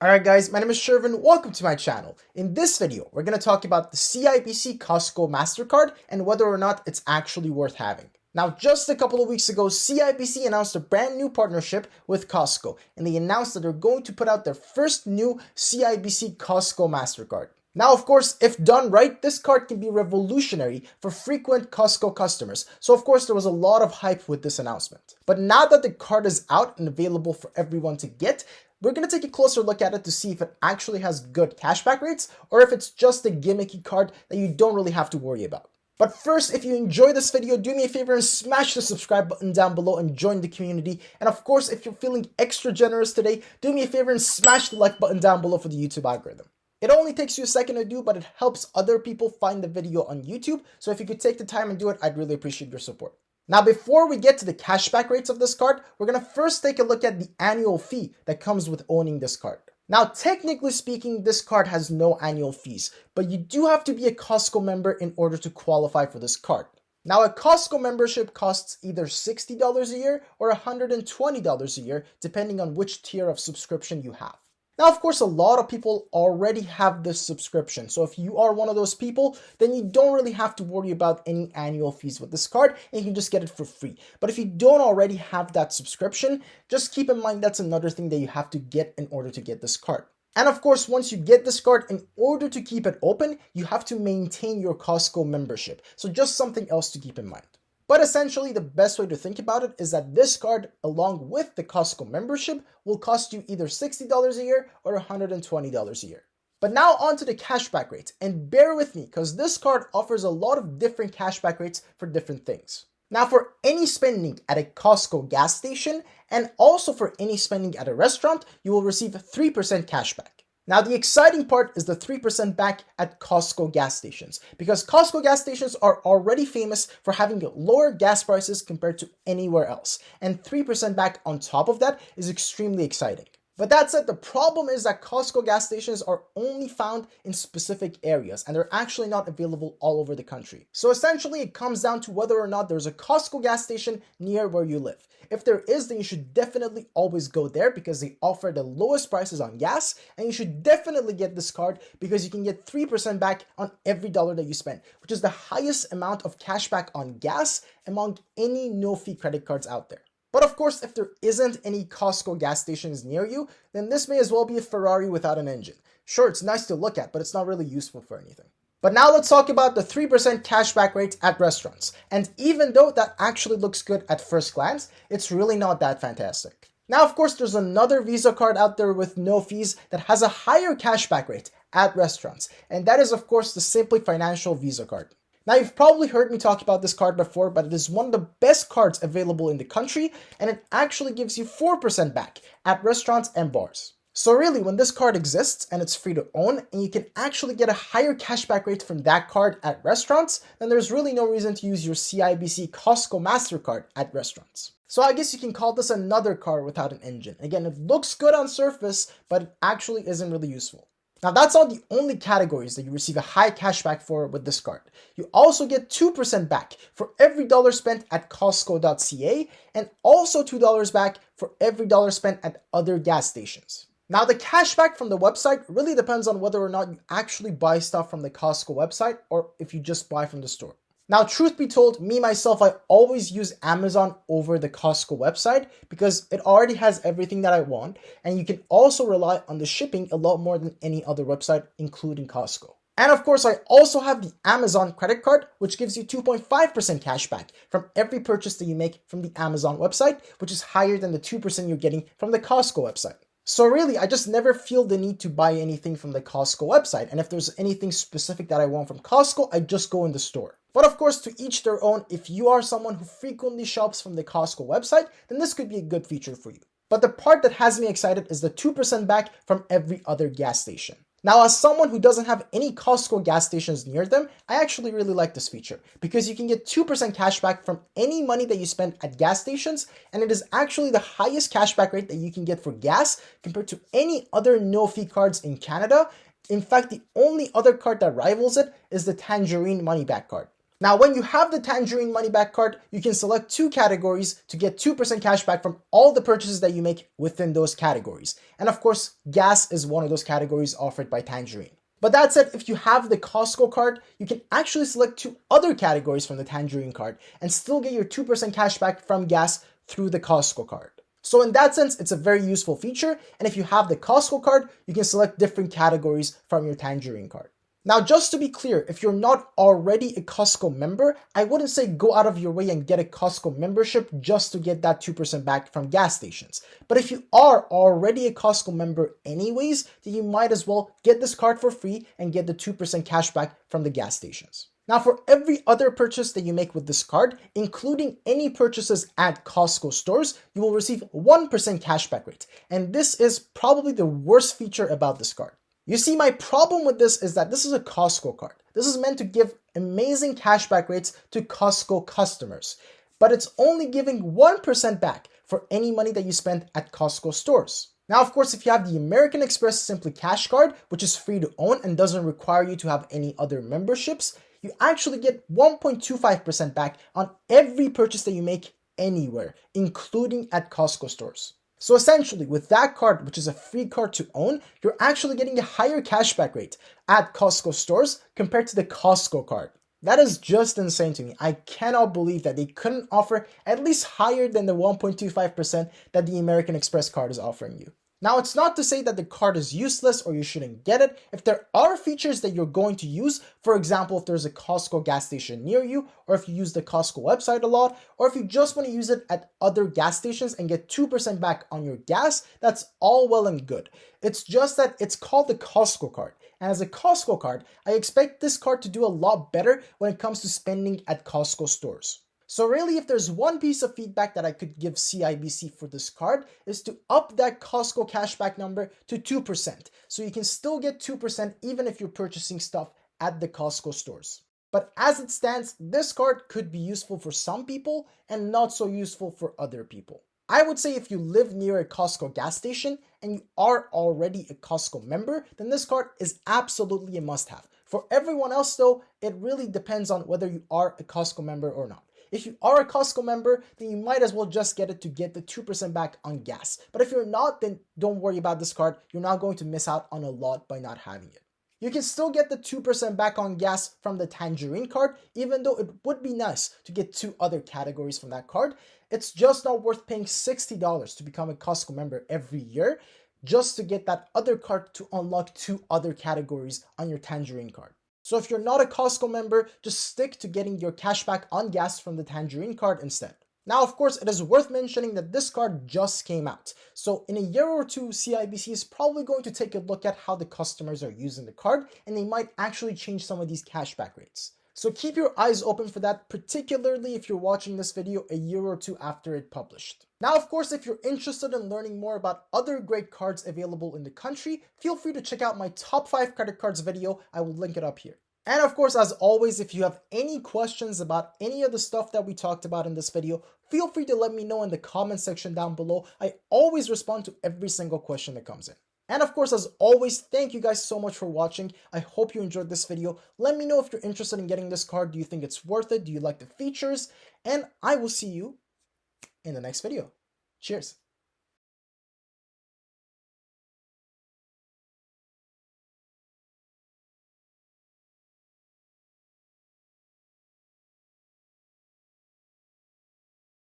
Alright guys, my name is Shervin, welcome to my channel. In this video, we're going to talk about the CIBC Costco Mastercard and whether or not it's actually worth having. Now, just a couple of weeks ago, CIBC announced a brand new partnership with Costco, and they announced that they're going to put out their first new CIBC Costco Mastercard. Now, of course, if done right, this card can be revolutionary for frequent Costco customers. So, of course, there was a lot of hype with this announcement. But now that the card is out and available for everyone to get, we're going to take a closer look at it to see if it actually has good cashback rates or if it's just a gimmicky card that you don't really have to worry about. But first, if you enjoy this video, do me a favor and smash the subscribe button down below and join the community. And of course, if you're feeling extra generous today, do me a favor and smash the like button down below for the YouTube algorithm. It only takes you a second to do, but it helps other people find the video on YouTube. So if you could take the time and do it, I'd really appreciate your support. Now, before we get to the cashback rates of this card, we're going to first take a look at the annual fee that comes with owning this card. Now, technically speaking, this card has no annual fees, but you do have to be a Costco member in order to qualify for this card. Now, a Costco membership costs either $60 a year or $120 a year, depending on which tier of subscription you have. Now, of course, a lot of people already have this subscription. So if you are one of those people, then you don't really have to worry about any annual fees with this card and you can just get it for free. But if you don't already have that subscription, just keep in mind that's another thing that you have to get in order to get this card. And of course, once you get this card, in order to keep it open, you have to maintain your Costco membership. So just something else to keep in mind. But essentially, the best way to think about it is that this card, along with the Costco membership, will cost you either $60 a year or $120 a year. But now on to the cashback rates, and bear with me because this card offers a lot of different cashback rates for different things. Now, for any spending at a Costco gas station and also for any spending at a restaurant, you will receive 3% cashback. Now, the exciting part is the 3% back at Costco gas stations, because Costco gas stations are already famous for having lower gas prices compared to anywhere else, and 3% back on top of that is extremely exciting. But that said, the problem is that Costco gas stations are only found in specific areas and they're actually not available all over the country. So essentially, it comes down to whether or not there's a Costco gas station near where you live. If there is, then you should definitely always go there because they offer the lowest prices on gas, and you should definitely get this card because you can get 3% back on every dollar that you spend, which is the highest amount of cashback on gas among any no-fee credit cards out there. But of course, if there isn't any Costco gas stations near you, then this may as well be a Ferrari without an engine. Sure, it's nice to look at, but it's not really useful for anything. But now let's talk about the 3% cashback rates at restaurants. And even though that actually looks good at first glance, it's really not that fantastic. Now, of course, there's another Visa card out there with no fees that has a higher cashback rate at restaurants. And that is, of course, the Simply Financial Visa card. Now, you've probably heard me talk about this card before, but it is one of the best cards available in the country, and it actually gives you 4% back at restaurants and bars. So really, when this card exists and it's free to own, and you can actually get a higher cashback rate from that card at restaurants, then there's really no reason to use your CIBC Costco Mastercard at restaurants. So I guess you can call this another car without an engine. Again, it looks good on surface, but it actually isn't really useful. Now, that's not the only categories that you receive a high cashback for with this card. You also get 2% back for every dollar spent at Costco.ca and also $2 back for every dollar spent at other gas stations. Now, the cashback from the website really depends on whether or not you actually buy stuff from the Costco website or if you just buy from the store. Now, truth be told, myself, I always use Amazon over the Costco website because it already has everything that I want, and you can also rely on the shipping a lot more than any other website, including Costco. And of course, I also have the Amazon credit card, which gives you 2.5% cash back from every purchase that you make from the Amazon website, which is higher than the 2% you're getting from the Costco website. So really, I just never feel the need to buy anything from the Costco website. And if there's anything specific that I want from Costco, I just go in the store. But of course, to each their own. If you are someone who frequently shops from the Costco website, then this could be a good feature for you. But the part that has me excited is the 2% back from every other gas station. Now, as someone who doesn't have any Costco gas stations near them, I actually really like this feature because you can get 2% cash back from any money that you spend at gas stations, and it is actually the highest cashback rate that you can get for gas compared to any other no-fee cards in Canada. In fact, the only other card that rivals it is the Tangerine Money Back card. Now, when you have the Tangerine Money Back card, you can select 2 categories to get 2% cash back from all the purchases that you make within those categories. And of course, gas is one of those categories offered by Tangerine. But that said, if you have the Costco card, you can actually select 2 other categories from the Tangerine card and still get your 2% cash back from gas through the Costco card. So in that sense, it's a very useful feature. And if you have the Costco card, you can select different categories from your Tangerine card. Now, just to be clear, if you're not already a Costco member, I wouldn't say go out of your way and get a Costco membership just to get that 2% back from gas stations. But if you are already a Costco member anyways, then you might as well get this card for free and get the 2% cash back from the gas stations. Now, for every other purchase that you make with this card, including any purchases at Costco stores, you will receive 1% cashback rate. And this is probably the worst feature about this card. You see, my problem with this is that this is a Costco card. This is meant to give amazing cashback rates to Costco customers, but it's only giving 1% back for any money that you spend at Costco stores. Now, of course, if you have the American Express Simply Cash card, which is free to own and doesn't require you to have any other memberships, you actually get 1.25% back on every purchase that you make anywhere, including at Costco stores. So essentially, with that card, which is a free card to own, you're actually getting a higher cashback rate at Costco stores compared to the Costco card. That is just insane to me. I cannot believe that they couldn't offer at least higher than the 1.25% that the American Express card is offering you. Now, it's not to say that the card is useless or you shouldn't get it. If there are features that you're going to use, for example, if there's a Costco gas station near you, or if you use the Costco website a lot, or if you just want to use it at other gas stations and get 2% back on your gas, that's all well and good. It's just that it's called the Costco card. And as a Costco card, I expect this card to do a lot better when it comes to spending at Costco stores. So really, if there's one piece of feedback that I could give CIBC for this card, is to up that Costco cashback number to 2%. So you can still get 2% even if you're purchasing stuff at the Costco stores. But as it stands, this card could be useful for some people and not so useful for other people. I would say if you live near a Costco gas station and you are already a Costco member, then this card is absolutely a must-have. For everyone else though, it really depends on whether you are a Costco member or not. If you are a Costco member, then you might as well just get it to get the 2% back on gas. But if you're not, then don't worry about this card. You're not going to miss out on a lot by not having it. You can still get the 2% back on gas from the Tangerine card, even though it would be nice to get 2 other categories from that card. It's just not worth paying $60 to become a Costco member every year just to get that other card to unlock 2 other categories on your Tangerine card. So if you're not a Costco member, just stick to getting your cashback on gas from the Tangerine card instead. Now, of course, it is worth mentioning that this card just came out. So in a year or two, CIBC is probably going to take a look at how the customers are using the card, and they might actually change some of these cashback rates. So keep your eyes open for that, particularly if you're watching this video a year or two after it published. Now, of course, if you're interested in learning more about other great cards available in the country, feel free to check out my top 5 credit cards video. I will link it up here. And of course, as always, if you have any questions about any of the stuff that we talked about in this video, feel free to let me know in the comment section down below. I always respond to every single question that comes in. And of course, as always, thank you guys so much for watching. I hope you enjoyed this video. Let me know if you're interested in getting this card. Do you think it's worth it? Do you like the features? And I will see you in the next video. Cheers.